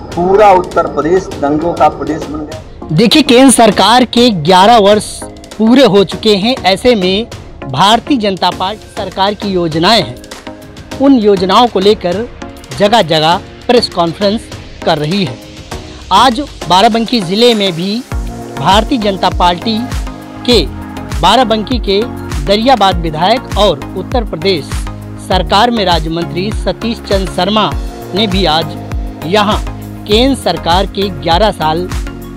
पूरा उत्तर प्रदेश दंगों का प्रदेश बन गया। देखिए, केंद्र सरकार के 11 वर्ष पूरे हो चुके हैं। ऐसे में भारतीय जनता पार्टी सरकार की योजनाएं हैं, उन योजनाओं को लेकर जगह जगह प्रेस कॉन्फ्रेंस कर रही है। आज बाराबंकी ज़िले में भी भारतीय जनता पार्टी के बाराबंकी के दरियाबाद विधायक और उत्तर प्रदेश सरकार में राज्य मंत्री सतीश चंद्र शर्मा ने भी आज यहाँ केंद्र सरकार के 11 साल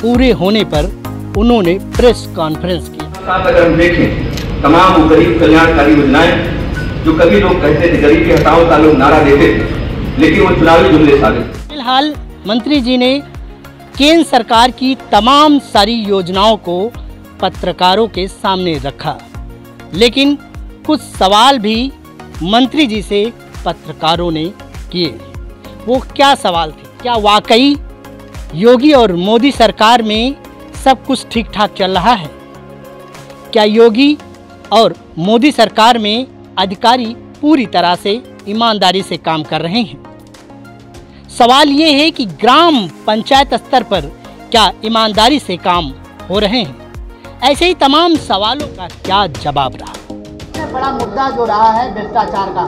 पूरे होने पर उन्होंने प्रेस कॉन्फ्रेंस की। अगर हम देखें तमाम गरीब कल्याणकारी योजनाएं जो कभी लोग कहते थे गरीबी हटाओ का लोग नारा देते थे, लेकिन वो चुनावी जुमले साबित। फिलहाल मंत्री जी ने केंद्र सरकार की तमाम सारी योजनाओं को पत्रकारों के सामने रखा, लेकिन कुछ सवाल भी मंत्री जी से पत्रकारों ने किए। वो क्या सवाल थे? क्या वाकई योगी और मोदी सरकार में सब कुछ ठीक ठाक चल रहा है? क्या योगी और मोदी सरकार में अधिकारी पूरी तरह से ईमानदारी से काम कर रहे हैं? सवाल ये है कि ग्राम पंचायत स्तर पर क्या ईमानदारी से काम हो रहे हैं? ऐसे ही तमाम सवालों का क्या जवाब रहा? बड़ा मुद्दा जो रहा है भ्रष्टाचार का,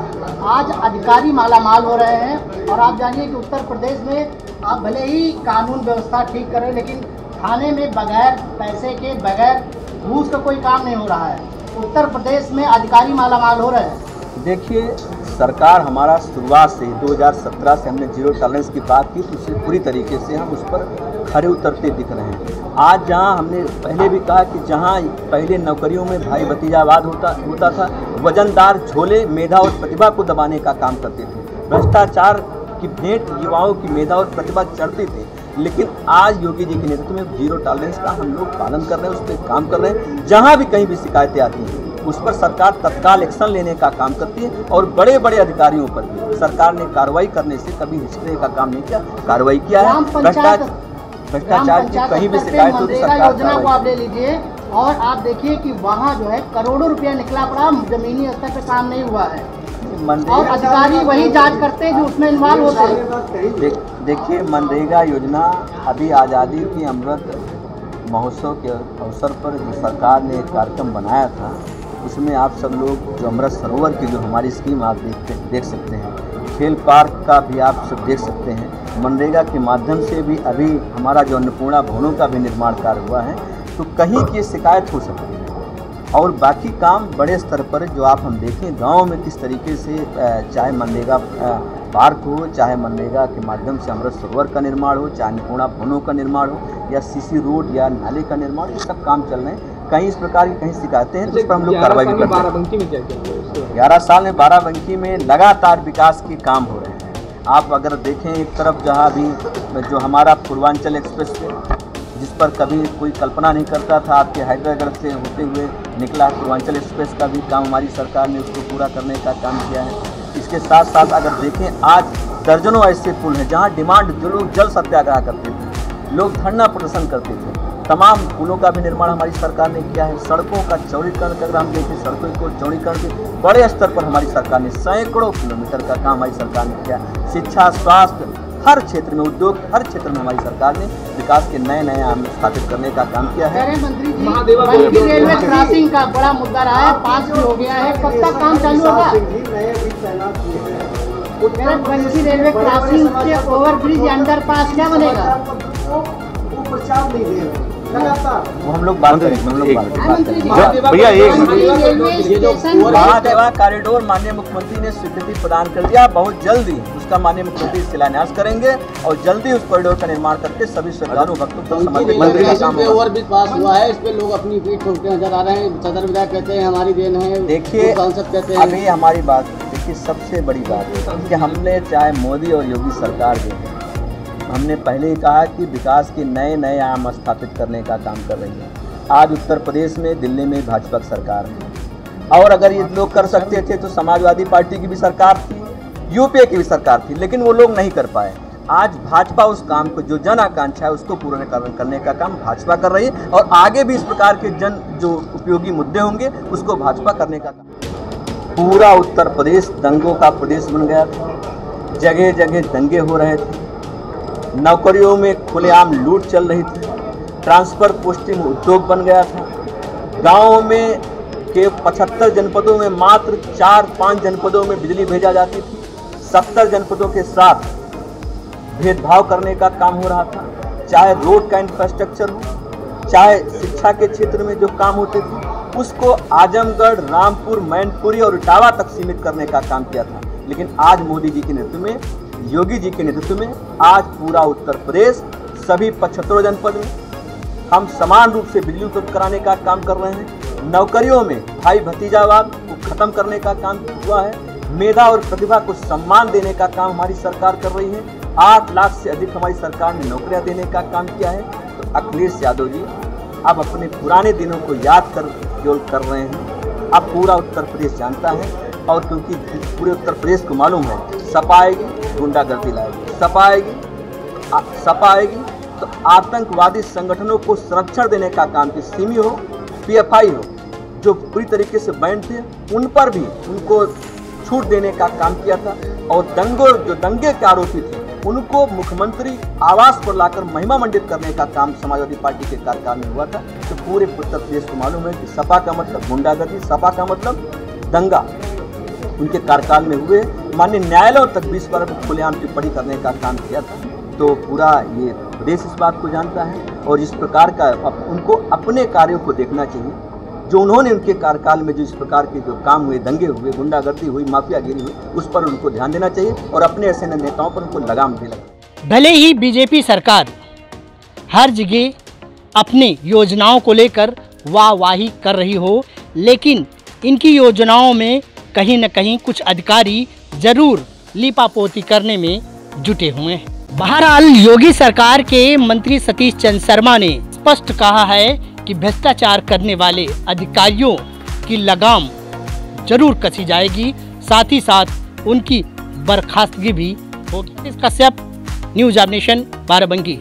आज अधिकारी मालामाल हो रहे हैं। और आप जानिए कि उत्तर प्रदेश में आप भले ही कानून व्यवस्था ठीक करें, लेकिन थाने में बगैर पैसे के, बगैर घूस का कोई काम नहीं हो रहा है। उत्तर प्रदेश में अधिकारी मालामाल हो रहे हैं। देखिए, सरकार हमारा शुरुआत से 2017 से हमने जीरो टॉलरेंस की बात की, तो उससे पूरी तरीके से हम उस पर खड़े उतरते दिख रहे हैं। आज जहां हमने पहले भी कहा कि जहां पहले नौकरियों में भाई भतीजावाद होता था, वजनदार झोले मेधा और प्रतिभा को दबाने का काम करते थे, भ्रष्टाचार की भेंट युवाओं की मेधा और प्रतिभा चढ़ते थे। लेकिन आज योगी जी के नेतृत्व में जीरो टॉलरेंस का हम लोग पालन कर रहे हैं, उस पर काम कर रहे हैं। जहाँ भी कहीं भी शिकायतें आती हैं उस पर सरकार तत्काल एक्शन लेने का काम करती है, और बड़े बड़े अधिकारियों पर भी सरकार ने कार्रवाई करने से कभी हिचकने का काम नहीं किया, कार्रवाई किया है। भ्रष्टाचार की कहीं भी शिकायत होती सरकार योजना को आप ले लीजिए और आप देखिए कि वहाँ जो है करोड़ों रुपया निकला पड़ा, जमीनी स्तर पर काम नहीं हुआ है, और अधिकारी वही जांच करते हैं जो उसमें इन्वॉल्व होते हैं। देखिए, मनरेगा योजना अभी आज़ादी की अमृत महोत्सव के अवसर पर जो सरकार ने एक कार्यक्रम बनाया था, उसमें आप सब लोग जो अमृत सरोवर की जो हमारी स्कीम आप देख सकते हैं, खेल पार्क का भी आप सब देख सकते हैं। मनरेगा के माध्यम से भी अभी हमारा जो अन्नपूर्णा भवनों का भी निर्माण कार्य हुआ है, तो कहीं की शिकायत हो सकती है। और बाकी काम बड़े स्तर पर जो आप हम देखें गांव में किस तरीके से, चाहे मनरेगा पार्क हो, चाहे मनरेगा के माध्यम से अमृत सरोवर का निर्माण हो, चाहे अन्नपूर्णा भवनों का निर्माण हो, या सीसी रोड या नाले का निर्माण, ये सब काम चल रहे हैं। कहीं इस प्रकार की कहीं शिकायतें हैं तो उस पर हम लोग कार्रवाई भी करते हैं। बाराबंकी में क्या क्या 11 साल में बाराबंकी में लगातार विकास के काम हो रहे हैं। आप अगर देखें, एक तरफ जहाँ भी जो हमारा पूर्वांचल एक्सप्रेस है, जिस पर कभी कोई कल्पना नहीं करता था, आपके हैदराबाद से होते हुए निकला पूर्वांचल एक्सप्रेस का भी काम हमारी सरकार ने उसको पूरा करने का काम किया है। इसके साथ साथ अगर देखें, आज दर्जनों ऐसे पुल हैं जहाँ डिमांड, जो लोग जल सत्याग्रह करते थे, लोग धरना प्रदर्शन करते थे, तमाम पुलों का भी निर्माण हमारी सरकार ने किया है। सड़कों का चौड़ीकरण अगर हम देखें, सड़कों को चौड़ीकरण के बड़े स्तर पर हमारी सरकार ने सैकड़ों किलोमीटर का काम हमारी सरकार ने किया। शिक्षा, स्वास्थ्य, हर क्षेत्र में, उद्योग, हर क्षेत्र में हमारी सरकार ने विकास के नए नए आयाम स्थापित करने का काम किया है। मंत्री जी, रेलवे क्रॉसिंग का बड़ा मुद्दा रहा है, पास भी हो गया है, कब तक काम चालू होगा? बंसी रेलवे क्रॉसिंग के ओवरब्रिज अंडरपास क्या बनेगा? वो हम लोग बात करेंगे, हम लोग भैया महादेवा कॉरिडोर माननीय मुख्यमंत्री ने स्वीकृति प्रदान कर दिया। बहुत जल्दी उसका माननीय मुख्यमंत्री शिलान्यास करेंगे और जल्दी उस कॉरिडोर का निर्माण करके सभी श्रद्धालु भक्तों को समर्पित करने का काम और भी पास हुआ है। इस पे लोग अपनी पीठ ठोकते नजर आ रहे हैं। सदर विधायक कहते हैं हमारी देन है। देखिए, सांसद कहते हैं अभी हमारी बात, देखिए सबसे बड़ी बात कि हमने चाहे मोदी और योगी सरकार जो है, हमने पहले ही कहा कि विकास के नए नए आयाम स्थापित करने का काम कर रही है। आज उत्तर प्रदेश में, दिल्ली में भाजपा की सरकार है, और अगर ये लोग कर सकते थे तो समाजवादी पार्टी की भी सरकार थी, यूपीए की भी सरकार थी, लेकिन वो लोग नहीं कर पाए। आज भाजपा उस काम को, जो जन आकांक्षा है उसको पूर्ण करने का काम भाजपा कर रही है, और आगे भी इस प्रकार के जन जो उपयोगी मुद्दे होंगे उसको भाजपा करने का काम। पूरा उत्तर प्रदेश दंगों का प्रदेश बन गया था, जगह जगह दंगे हो रहे थे। नौकरियों में खुलेआम लूट चल रही थी, ट्रांसफर पोस्टिंग उद्योग बन गया था। गाँव में के 75 जनपदों में मात्र 4-5 जनपदों में बिजली भेजा जाती थी। 70 जनपदों के साथ भेदभाव करने का काम हो रहा था, चाहे रोड का इंफ्रास्ट्रक्चर हो, चाहे शिक्षा के क्षेत्र में जो काम होते थे उसको आजमगढ़, रामपुर, मैनपुरी और इटावा तक सीमित करने का काम किया था। लेकिन आज मोदी जी के नेतृत्व में, योगी जी के नेतृत्व में आज पूरा उत्तर प्रदेश सभी 75 जनपद में हम समान रूप से बिजली उपलब्ध कराने का काम कर रहे हैं। नौकरियों में भाई भतीजावाद को खत्म करने का काम हुआ है। मेधा और प्रतिभा को सम्मान देने का काम हमारी सरकार कर रही है। 8 लाख से अधिक हमारी सरकार ने नौकरियां देने का काम किया है। तो अखिलेश यादव जी अब अपने पुराने दिनों को याद कर केवल कर रहे हैं। अब पूरा उत्तर प्रदेश जानता है, और क्योंकि पूरे उत्तर प्रदेश को मालूम है सपा आएगी गुंडागर्दी लाएगी, सपा आएगी तो आतंकवादी संगठनों को संरक्षण देने का काम किया। सिमी हो, पीएफआई हो, जो पूरी तरीके से बैंड थे, उन पर भी उनको छूट देने का काम किया था। और जो दंगे के आरोपी थे उनको मुख्यमंत्री आवास पर लाकर महिमा मंडित करने का काम समाजवादी पार्टी के कार्यकाल में हुआ था। तो पूरे उत्तर प्रदेश को मालूम है कि सपा का मतलब गुंडागर्दी, सपा का मतलब दंगा उनके कार्यकाल में हुए। माननीय न्यायालयों तक 20 बार खुलेआम टिप्पणी करने का काम किया था। तो पूरा ये प्रदेश इस बात को जानता है, और इस प्रकार का उनको अपने कार्यों को देखना चाहिए जो उन्होंने उनके कार्यकाल में जो इस प्रकार के जो काम हुए, दंगे हुए, गुंडागर्दी हुई, माफियागिरी हुई, उस पर उनको ध्यान देना चाहिए और अपने ऐसे नेताओं पर उनको लगाम भी लगा। भले ही बीजेपी सरकार हर जगह अपनी योजनाओं को लेकर वाहवाही कर रही हो, लेकिन इनकी योजनाओं में कहीं न कहीं कुछ अधिकारी जरूर लीपापोती करने में जुटे हुए हैं। बहरहाल योगी सरकार के मंत्री सतीश चंद्र शर्मा ने स्पष्ट कहा है कि भ्रष्टाचार करने वाले अधिकारियों की लगाम जरूर कसी जाएगी, साथ ही साथ उनकी बर्खास्तगी भी होगी। Kashyap, news of nation, Barabanki.